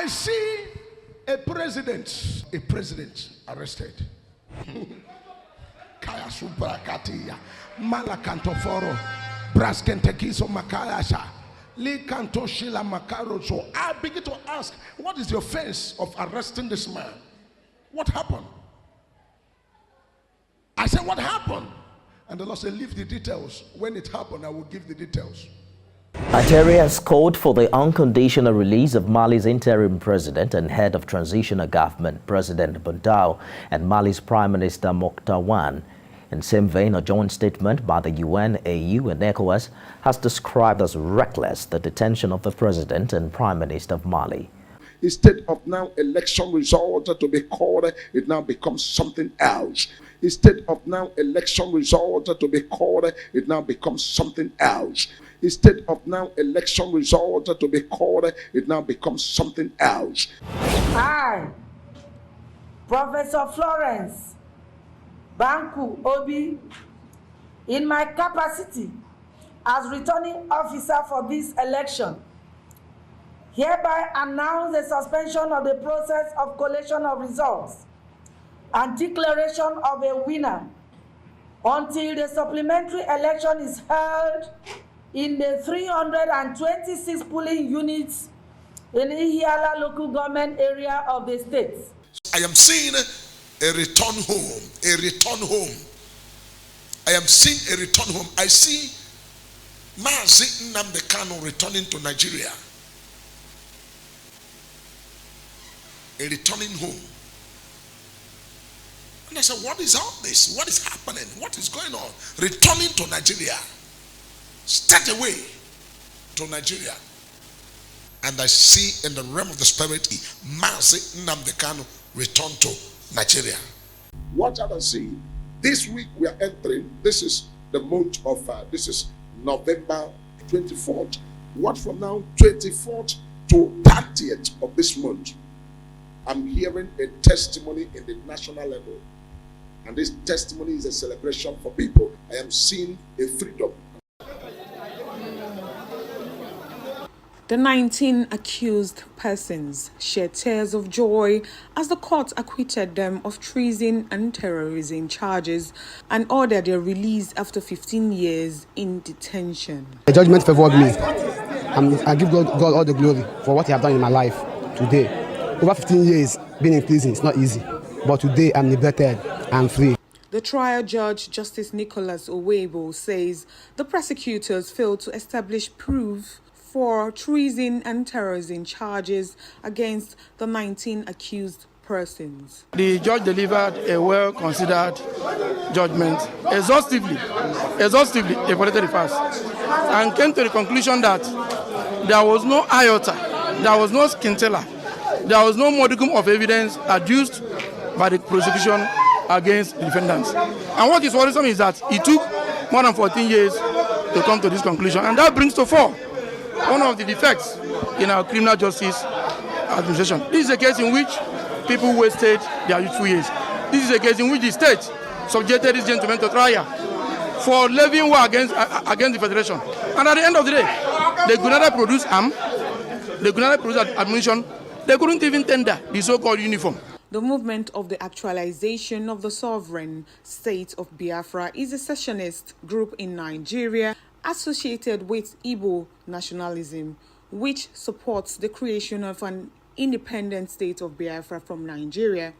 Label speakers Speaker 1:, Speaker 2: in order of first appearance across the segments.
Speaker 1: I see a president arrested. Kaya Subrakatiya, Malakantoforo, Braskentekiso Makayasha, Likantoshila Makaro. So I begin to ask, what is the offense of arresting this man? What happened? I said, what happened? And the Lord said, leave the details. When it happened, I will give the details.
Speaker 2: Nigeria has called for the unconditional release of Mali's interim president and head of transitional government, President Bundao, and Mali's Prime Minister Mokhtar Wan. In same vein, a joint statement by the UN, AU, and ECOWAS has described as reckless the detention of the president and Prime Minister of Mali.
Speaker 3: Instead of now election results to be called, it now becomes something else. Instead of now election results to be called, it now becomes something else. Instead of now election results to be called, it now becomes something else.
Speaker 4: I, Professor Florence Banku Obi, in my capacity as returning officer for this election, hereby announce the suspension of the process of collation of results and declaration of a winner until the supplementary election is held in the 326 polling units in Ihiala local government area of the state.
Speaker 1: I am seeing a return home, a return home. I am seeing a return home. I see Mazi Nnamdi Kanu returning to Nigeria. A returning home. And I said, what is all this? What is happening? What is going on? Returning to Nigeria. Straight away to Nigeria. And I see in the realm of the spirit, Mazi Nnamdi Kanu return to Nigeria.
Speaker 3: What I see, this week we are entering, this is the month of, this is November 24th. What from now, 24th to 30th of this month, I'm hearing a testimony in the national level. And this testimony is a celebration for people. I am seeing a freedom.
Speaker 5: The 19 accused persons shed tears of joy as the court acquitted them of treason and terrorism charges and ordered their release after 15 years in detention.
Speaker 6: The judgment favored me. I give God all the glory for what He has done in my life today. Over 15 years being in prison is not easy, but today I'm liberated and free.
Speaker 5: The trial judge, Justice Nicholas Owebo, says the prosecutors failed to establish proof for treason and terrorism charges against the 19 accused persons.
Speaker 7: The judge delivered a well-considered judgment, exhaustively evaluated the facts, and came to the conclusion that there was no iota, there was no scintilla, there was no modicum of evidence adduced by the prosecution against the defendants. And what is worrisome is that it took more than 14 years to come to this conclusion, and that brings to fore one of the defects in our criminal justice administration. This is a case in which people wasted their youthful years. This is a case in which the state subjected this gentleman to trial for levying war against the federation. And at the end of the day, they could neither produce arms, they could neither produce ammunition, they couldn't even tender the so-called uniform.
Speaker 5: The movement of the actualization of the sovereign state of Biafra is a secessionist group in Nigeria associated with Igbo nationalism, which supports the creation of an independent state of Biafra from Nigeria.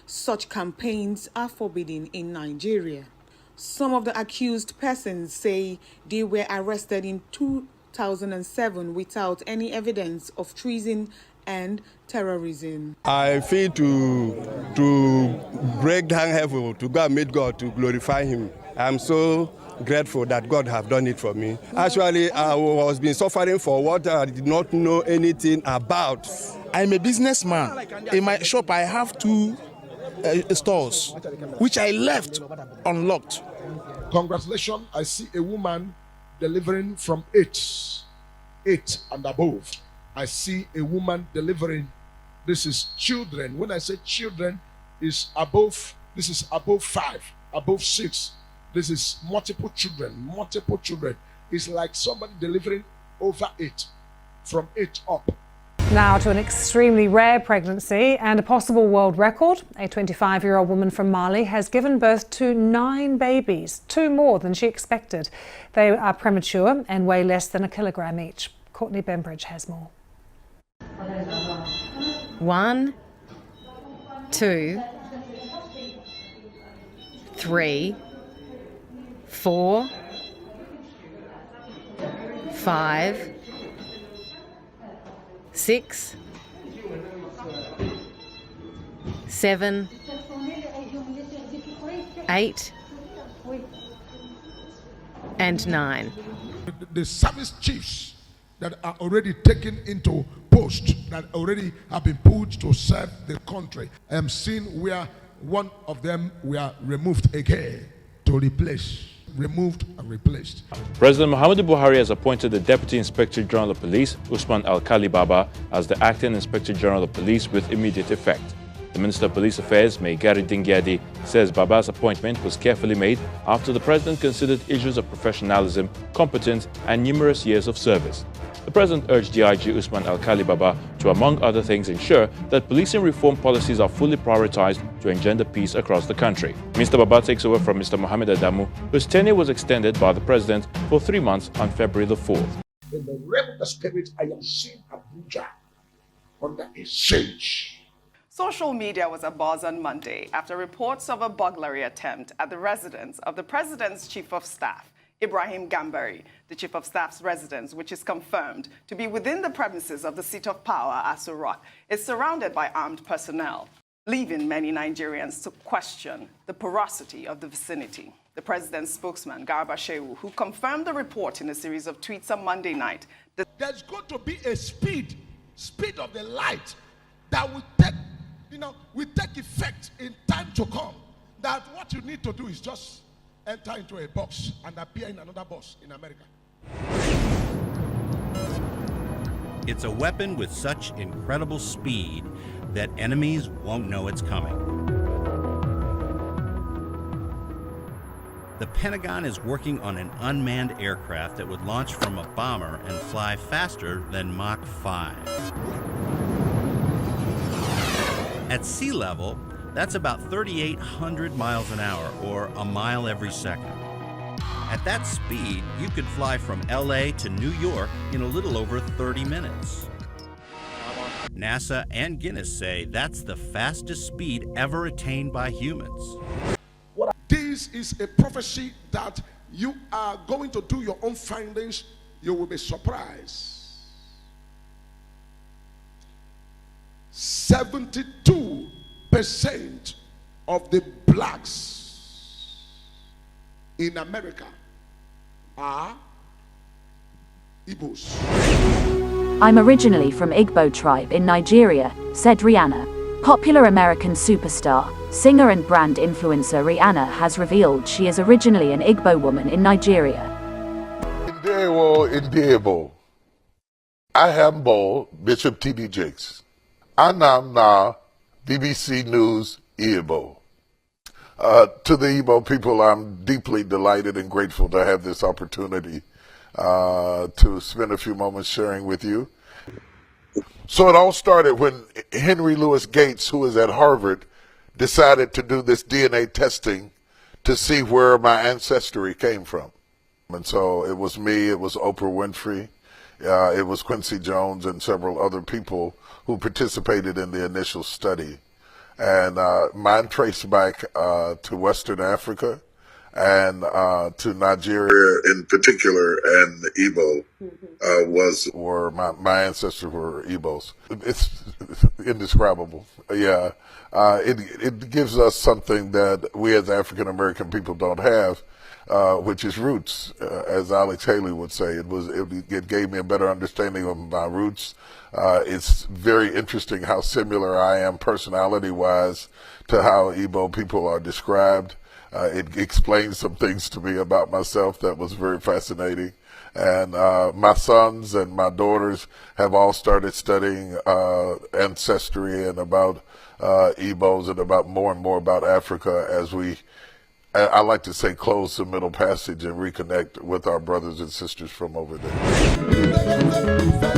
Speaker 5: Such campaigns are forbidden in Nigeria. Some of the accused persons say they were arrested in 2007 without any evidence of treason and terrorism.
Speaker 8: I feel to break down heaven, to go and meet God, to glorify Him. I'm so grateful that God have done it for me. Actually, I was been suffering for what I did not know anything about.
Speaker 9: I'm a businessman. In my shop, I have 2 stores, which I left unlocked.
Speaker 3: Congratulations, I see a woman delivering from 8 and above. I see a woman delivering. This is children. When I say children, is above. This is above 5, above 6. This is multiple children. It's like somebody delivering over 8, from 8 up.
Speaker 10: Now to an extremely rare pregnancy and a possible world record. A 25-year-old woman from Mali has given birth to 9 babies, 2 more than she expected. They are premature and weigh less than a kilogram each. Courtney Bembridge has more.
Speaker 11: 1, 2, 3, 4, 5, 6, 7, 8, and 9.
Speaker 3: The service chiefs that are already taken into post, that already have been put to serve the country. I am seeing where one of them were removed again to replace. Removed and replaced.
Speaker 12: President Muhammadu Buhari has appointed the Deputy Inspector General of Police, Usman Alkali Baba, as the Acting Inspector General of Police with immediate effect. The Minister of Police Affairs, Mai Gari Dingyadi, says Baba's appointment was carefully made after the President considered issues of professionalism, competence, and numerous years of service. The President urged DIG Usman Alkali Baba to, among other things, ensure that policing reform policies are fully prioritized to engender peace across the country. Mr. Baba takes over from Mr. Mohammed Adamu, whose tenure was extended by the President for 3 months on February the 4th.
Speaker 3: In the realm of the spirit, I am seeing Abuja under a siege.
Speaker 13: Social media was abuzz on Monday after reports of a burglary attempt at the residence of the President's Chief of Staff, Ibrahim Gambari. The Chief of Staff's residence, which is confirmed to be within the premises of the seat of power, Aso Rock, is surrounded by armed personnel, leaving many Nigerians to question the porosity of the vicinity. The President's spokesman, Garba Shehu, who confirmed the report in a series of tweets on Monday night.
Speaker 3: There's going to be a speed of the light that will take effect in time to come. That what you need to do is just enter into a box and appear in another box in America.
Speaker 14: It's a weapon with such incredible speed that enemies won't know it's coming. The Pentagon is working on an unmanned aircraft that would launch from a bomber and fly faster than Mach 5. At sea level, that's about 3,800 miles an hour, or a mile every second. At that speed, you could fly from LA to New York in a little over 30 minutes. NASA and Guinness say that's the fastest speed ever attained by humans.
Speaker 3: This is a prophecy that you are going to do your own findings. You will be surprised. 72% of the blacks in America are Igbos.
Speaker 15: I'm originally from Igbo tribe in Nigeria, said Rihanna. Popular American superstar, singer and brand influencer Rihanna has revealed she is originally an Igbo woman in Nigeria.
Speaker 16: Indebo. I am Bishop T.D. Jakes. Anam na BBC News Igbo. To the Igbo people, I'm deeply delighted and grateful to have this opportunity to spend a few moments sharing with you. So it all started when Henry Louis Gates, who is at Harvard, decided to do this DNA testing to see where my ancestry came from. And so it was me, it was Oprah Winfrey, it was Quincy Jones and several other people who participated in the initial study. And mine traced back to Western Africa and to Nigeria in particular, and Igbo my ancestors were Igbos. It's indescribable. Yeah, it gives us something that we as African American people don't have, which is roots. As Alex Haley would say, it gave me a better understanding of my roots. It's very interesting how similar I am personality-wise to how Igbo people are described. It explains some things to me about myself that was very fascinating. And my sons and my daughters have all started studying ancestry and about Igbos and about more and more about Africa as I like to say, close the Middle Passage and reconnect with our brothers and sisters from over there.